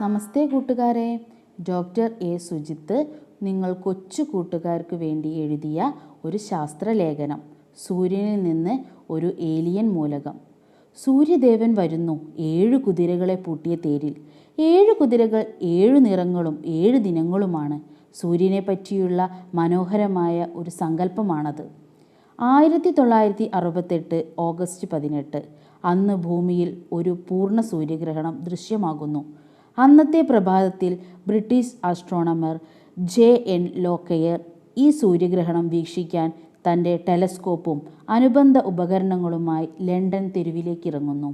നമസ്തേ കൂട്ടുകാരെ, doctor A Sujith നിങ്ങൾ കൊച്ചു കൂട്ടുകാർക്ക് വേണ്ടി എഴുതിയ ഒരു ശാസ്ത്രലേഖനം. സൂര്യനിൽ നിന്ന് ഒരു ഏലിയൻ മൂലകം. സൂര്യദേവൻ വരുന്നു 7 കുതിരകളെ പൂട്ടിയ തേരിൽ. 7 കുതിരകൾ 7 നിറങ്ങളും 7 ദിനങ്ങളുമാണ്. സൂര്യനെ പറ്റിയുള്ള മനോഹരമായ ഒരു സങ്കല്പമാണത്. 1968 ഓഗസ്റ്റ് 18 അന്ന് ഭൂമിയിൽ ഒരു പൂർണ്ണ സൂര്യഗ്രഹണം ദൃശ്യമാകുന്നു. അന്നത്തെ പ്രഭാതത്തിൽ ബ്രിട്ടീഷ് ആസ്ട്രോണമർ JN ലോക്കയർ ഈ സൂര്യഗ്രഹണം വീക്ഷിക്കാൻ തൻ്റെ ടെലസ്കോപ്പും അനുബന്ധ ഉപകരണങ്ങളുമായി ലണ്ടൻ തെരുവിലേക്ക് ഇറങ്ങുന്നു.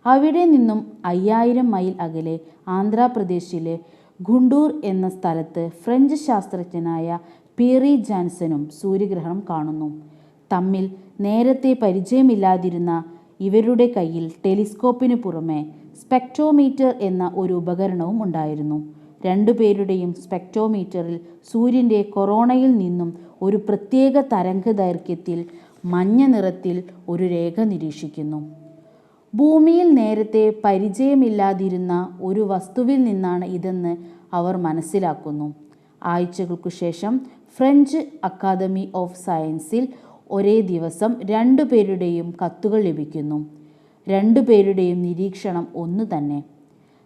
അവിടെ നിന്നും 5000 മൈൽ അകലെ ആന്ധ്രാപ്രദേശിലെ ഗുണ്ടൂർ എന്ന സ്ഥലത്ത് ഫ്രഞ്ച് ശാസ്ത്രജ്ഞനായ പിയറി ജാൻസനും സൂര്യഗ്രഹണം കാണുന്നു. തമ്മിൽ നേരത്തെ പരിചയമില്ലാതിരുന്ന ഇവരുടെ കയ്യിൽ ടെലിസ്കോപ്പിന് പുറമെ സ്പെക്ട്രോമീറ്റർ എന്ന ഒരു ഉപകരണവും ഉണ്ടായിരുന്നു. രണ്ടുപേരുടെയും സ്പെക്ട്രോമീറ്ററിൽ സൂര്യൻ്റെ കൊറോണയിൽ നിന്നും ഒരു പ്രത്യേക തരംഗദൈർഘ്യത്തിൽ മഞ്ഞ നിറത്തിൽ ഒരു രേഖ നിരീക്ഷിക്കുന്നു. ഭൂമിയിൽ നേരത്തെ പരിചയമില്ലാതിരുന്ന ഒരു വസ്തുവിൽ നിന്നാണ് ഇതെന്ന് അവർ മനസ്സിലാക്കുന്നു. ആഴ്ചകൾക്കു ശേഷം ഫ്രഞ്ച് അക്കാദമി ഓഫ് സയൻസിൽ ഒരേ ദിവസം 2 പേരുടെയും കത്തുകൾ ലഭിക്കുന്നു. 2 പേരുടെയും നിരീക്ഷണം ഒന്ന് തന്നെ.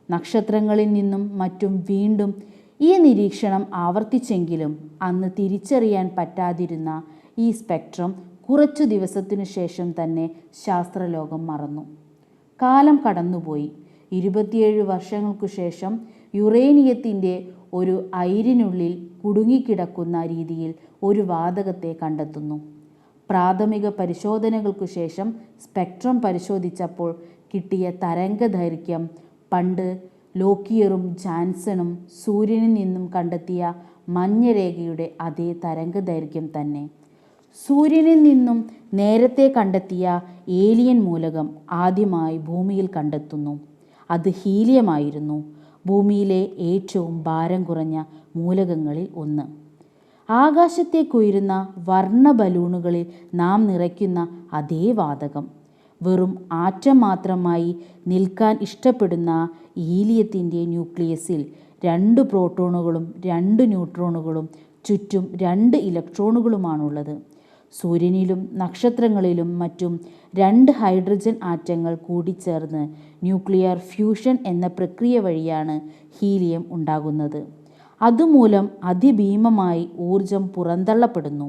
നക്ഷത്രങ്ങളിൽ നിന്നും മറ്റും വീണ്ടും ഈ നിരീക്ഷണം ആവർത്തിച്ചെങ്കിലും അന്ന് തിരിച്ചറിയാൻ പറ്റാതിരുന്ന ഈ സ്പെക്ട്രം കുറച്ചു ദിവസത്തിനു ശേഷം തന്നെ ശാസ്ത്രലോകം മറന്നു. കാലം കടന്നുപോയി. 27 വർഷങ്ങൾക്കു ശേഷം യുറേനിയത്തിൻ്റെ ഒരു അയിരിനുള്ളിൽ കുടുങ്ങിക്കിടക്കുന്ന രീതിയിൽ ഒരു വാതകത്തെ കണ്ടെത്തുന്നു. പ്രാഥമിക പരിശോധനകൾക്കു ശേഷം സ്പെക്ട്രം പരിശോധിച്ചപ്പോൾ കിട്ടിയ തരംഗദൈർഘ്യം പണ്ട് ലോക്കിയറും ജാൻസണും സൂര്യനിൽ നിന്നും കണ്ടെത്തിയ മഞ്ഞരേഖയുടെ അതേ തരംഗദൈർഘ്യം തന്നെ. സൂര്യനിൽ നിന്നും നേരത്തെ കണ്ടെത്തിയ ഏലിയൻ മൂലകം ആദ്യമായി ഭൂമിയിൽ കണ്ടെത്തുന്നു. അത് ഹീലിയമായിരുന്നു, ഭൂമിയിലെ ഏറ്റവും ഭാരം കുറഞ്ഞ മൂലകങ്ങളിൽ ഒന്ന്. ആകാശത്തേക്കുയരുന്ന വർണ്ണ ബലൂണുകളിൽ നാം നിറയ്ക്കുന്ന അതേ വാതകം. വെറും ആറ്റം മാത്രമായി നിൽക്കാൻ ഇഷ്ടപ്പെടുന്ന ഹീലിയത്തിൻ്റെ ന്യൂക്ലിയസിൽ 2 പ്രോട്ടോണുകളും 2 ന്യൂട്രോണുകളും ചുറ്റും 2 ഇലക്ട്രോണുകളുമാണുള്ളത്. സൂര്യനിലും നക്ഷത്രങ്ങളിലും മറ്റും 2 ഹൈഡ്രജൻ ആറ്റങ്ങൾ കൂടിച്ചേർന്ന് ന്യൂക്ലിയർ ഫ്യൂഷൻ എന്ന പ്രക്രിയ വഴിയാണ് ഹീലിയം ഉണ്ടാകുന്നത്. അതുമൂലം അതിഭീമമായി ഊർജം പുറന്തള്ളപ്പെടുന്നു.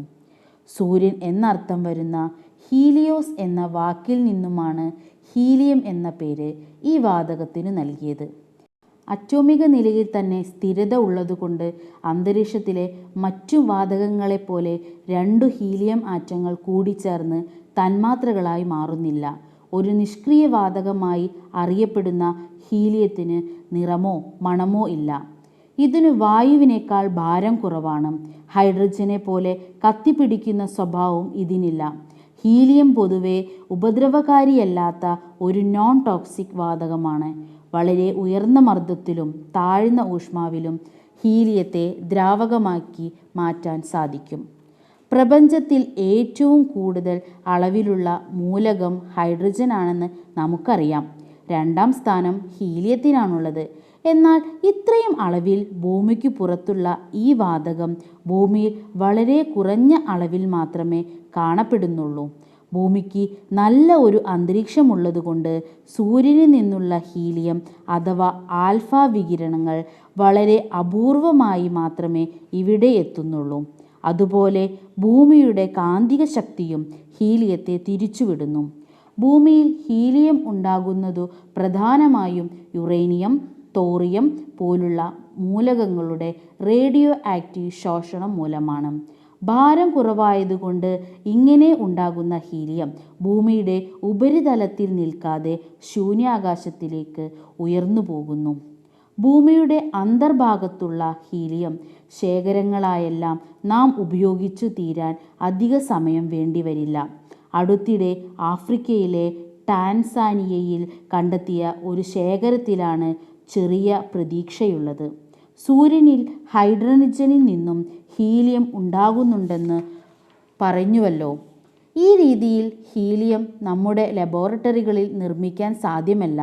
സൂര്യൻ എന്നർത്ഥം വരുന്ന ഹീലിയോസ് എന്ന വാക്കിൽ നിന്നുമാണ് ഹീലിയം എന്ന പേര് ഈ വാതകത്തിന് നൽകിയത്. അറ്റോമിക നിലയിൽ തന്നെ സ്ഥിരത ഉള്ളതുകൊണ്ട് അന്തരീക്ഷത്തിലെ മറ്റു വാതകങ്ങളെപ്പോലെ 2 ഹീലിയം ആറ്റങ്ങൾ കൂടിച്ചേർന്ന് തന്മാത്രകളായി മാറുന്നില്ല. ഒരു നിഷ്ക്രിയ വാതകമായി അറിയപ്പെടുന്ന ഹീലിയത്തിന് നിറമോ മണമോ ഇല്ല. ഇതിന് വായുവിനേക്കാൾ ഭാരം കുറവാണ്. ഹൈഡ്രജനെ പോലെ കത്തിപ്പിടിക്കുന്ന സ്വഭാവം ഇതിനില്ല. ഹീലിയം പൊതുവെ ഉപദ്രവകാരിയല്ലാത്ത ഒരു നോൺ ടോക്സിക് വാതകമാണ്. വളരെ ഉയർന്ന മർദ്ദത്തിലും താഴ്ന്ന ഊഷ്മാവിലും ഹീലിയത്തെ ദ്രാവകമാക്കി മാറ്റാൻ സാധിക്കും. പ്രപഞ്ചത്തിൽ ഏറ്റവും കൂടുതൽ അളവിലുള്ള മൂലകം ഹൈഡ്രജൻ ആണെന്ന് നമുക്കറിയാം. 2ാം സ്ഥാനം ഹീലിയത്തിനാണുള്ളത്. എന്നാൽ ഇത്രയും അളവിൽ ഭൂമിക്ക് പുറത്തുള്ള ഈ വാതകം ഭൂമിയിൽ വളരെ കുറഞ്ഞ അളവിൽ മാത്രമേ കാണപ്പെടുന്നുള്ളൂ. ഭൂമിക്ക് നല്ല ഒരു അന്തരീക്ഷമുള്ളതുകൊണ്ട് സൂര്യനിൽ നിന്നുള്ള ഹീലിയം അഥവാ ആൽഫ വികിരണങ്ങൾ വളരെ അപൂർവമായി മാത്രമേ ഇവിടെ എത്തുന്നുള്ളൂ. അതുപോലെ ഭൂമിയുടെ കാന്തിക ശക്തിയും ഹീലിയത്തെ തിരിച്ചുവിടുന്നു. ഭൂമിയിൽ ഹീലിയം ഉണ്ടാകുന്നതു പ്രധാനമായും യുറേനിയം, തോറിയം പോലുള്ള മൂലകങ്ങളുടെ റേഡിയോ ആക്റ്റീവ് ശോഷണം മൂലമാണ്. ഭാരം കുറവായതുകൊണ്ട് ഇങ്ങനെ ഉണ്ടാകുന്ന ഹീലിയം ഭൂമിയുടെ ഉപരിതലത്തിൽ നിൽക്കാതെ ശൂന്യാകാശത്തിലേക്ക് ഉയർന്നു പോകുന്നു. ഭൂമിയുടെ അന്തർഭാഗത്തുള്ള ഹീലിയം ശേഖരങ്ങളായെല്ലാം നാം ഉപയോഗിച്ചു തീരാൻ അധിക സമയം വേണ്ടിവരില്ല. അടുത്തിടെ ആഫ്രിക്കയിലെ ടാൻസാനിയയിൽ കണ്ടെത്തിയ ഒരു ശേഖരത്തിലാണ് ചെറിയ പ്രതീക്ഷയുള്ളത്. സൂര്യനിൽ ഹൈഡ്രജനിൽ നിന്നും ഹീലിയം ഉണ്ടാകുന്നുണ്ടെന്ന് പറഞ്ഞുവല്ലോ. ഈ രീതിയിൽ ഹീലിയം നമ്മുടെ ലബോറട്ടറികളിൽ നിർമ്മിക്കാൻ സാധ്യമല്ല.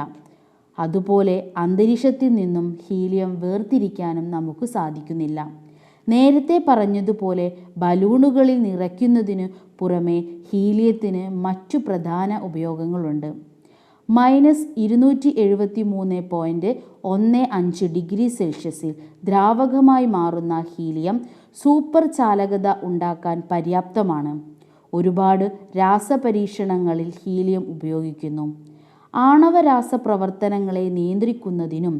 അതുപോലെ അന്തരീക്ഷത്തിൽ നിന്നും ഹീലിയം വേർതിരിക്കാനും നമുക്ക് സാധിക്കുന്നില്ല. നേരത്തെ പറഞ്ഞതുപോലെ ബലൂണുകളിൽ നിറയ്ക്കുന്നതിനു പുറമെ ഹീലിയത്തിന് മറ്റു പ്രധാന ഉപയോഗങ്ങളുണ്ട്. -273.15 ദ്രാവകമായി മാറുന്ന ഹീലിയം സൂപ്പർ ചാലകത ഉണ്ടാക്കാൻ പര്യാപ്തമാണ്. ഒരുപാട് രാസപരീക്ഷണങ്ങളിൽ ഹീലിയം ഉപയോഗിക്കുന്നു. ആണവരാസപ്രവർത്തനങ്ങളെ നിയന്ത്രിക്കുന്നതിനും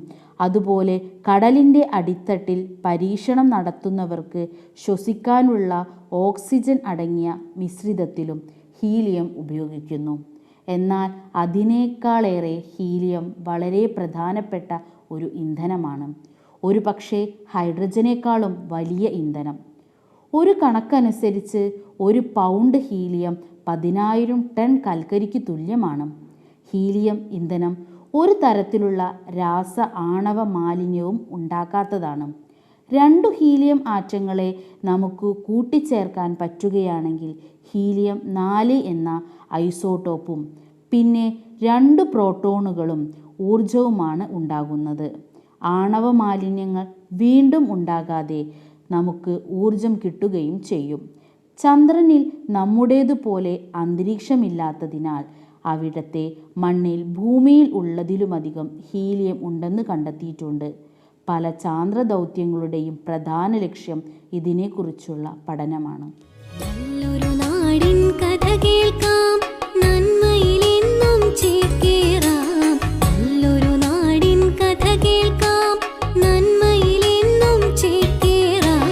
അതുപോലെ കടലിൻ്റെ അടിത്തട്ടിൽ പരീക്ഷണം നടത്തുന്നവർക്ക് ശ്വസിക്കാനുള്ള ഓക്സിജൻ അടങ്ങിയ മിശ്രിതത്തിലും ഹീലിയം ഉപയോഗിക്കുന്നു. എന്നാൽ അതിനേക്കാളേറെ ഹീലിയം വളരെ പ്രധാനപ്പെട്ട ഒരു ഇന്ധനമാണ്. ഒരു പക്ഷേ ഹൈഡ്രജനേക്കാളും വലിയ ഇന്ധനം. ഒരു കണക്കനുസരിച്ച് 1 പൗണ്ട് ഹീലിയം 10,000 ടൺ കൽക്കരിക്ക് തുല്യമാണ്. ഹീലിയം ഇന്ധനം ഒരു തരത്തിലുള്ള രാസ ആണവ മാലിന്യവും ഉണ്ടാക്കാത്തതാണ്. 2 ഹീലിയം ആറ്റങ്ങളെ നമുക്ക് കൂട്ടിച്ചേർക്കാൻ പറ്റുകയാണെങ്കിൽ ഹീലിയം 4 എന്ന ഐസോട്ടോപ്പും പിന്നെ 2 പ്രോട്ടോണുകളും ഊർജവുമാണ് ഉണ്ടാകുന്നത്. ആണവ മാലിന്യങ്ങൾ വീണ്ടും ഉണ്ടാകാതെ നമുക്ക് ഊർജം കിട്ടുകയും ചെയ്യും. ചന്ദ്രനിൽ നമ്മുടേതുപോലെ അന്തരീക്ഷമില്ലാത്തതിനാൽ അവിടത്തെ മണ്ണിൽ ഭൂമിയിൽ ഉള്ളതിലുമധികം ഹീലിയം ഉണ്ടെന്ന് കണ്ടെത്തിയിട്ടുണ്ട്. പല ചാന്ദ്ര ദൗത്യങ്ങളുടെയും പ്രധാന ലക്ഷ്യം ഇതിനെക്കുറിച്ചുള്ള പഠനമാണ്. നല്ലൊരു നാടിൻ കഥ കേൾക്കാം, നന്മയിലെന്നും ചേക്കേറാം. നല്ലൊരു നാടിൻ കഥ കേൾക്കാം, നന്മയിലെന്നും ചേക്കേറാം.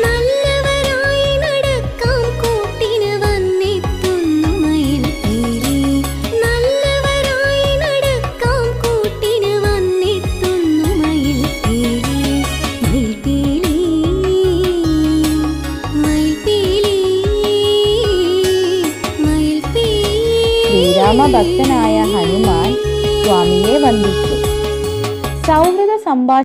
നല്ലവരായി നടക്കാം, കൂട്ടിന് വന്നെത്തുന്നു മയിൽപ്പീലി. നല്ലവരായി നടക്കാം, കൂട്ടിന് വന്നെത്തുന്നു മയിൽപ്പീലി. മയിൽപ്പീലി, മയിൽപ്പീലി, മയിൽപ്പീലി. ശ്രീരാമഭക്തനായ ഹനുമാൻ സ്വാമിയെ വന്ദിച്ചു. സൗഹൃദ സംഭാഷണം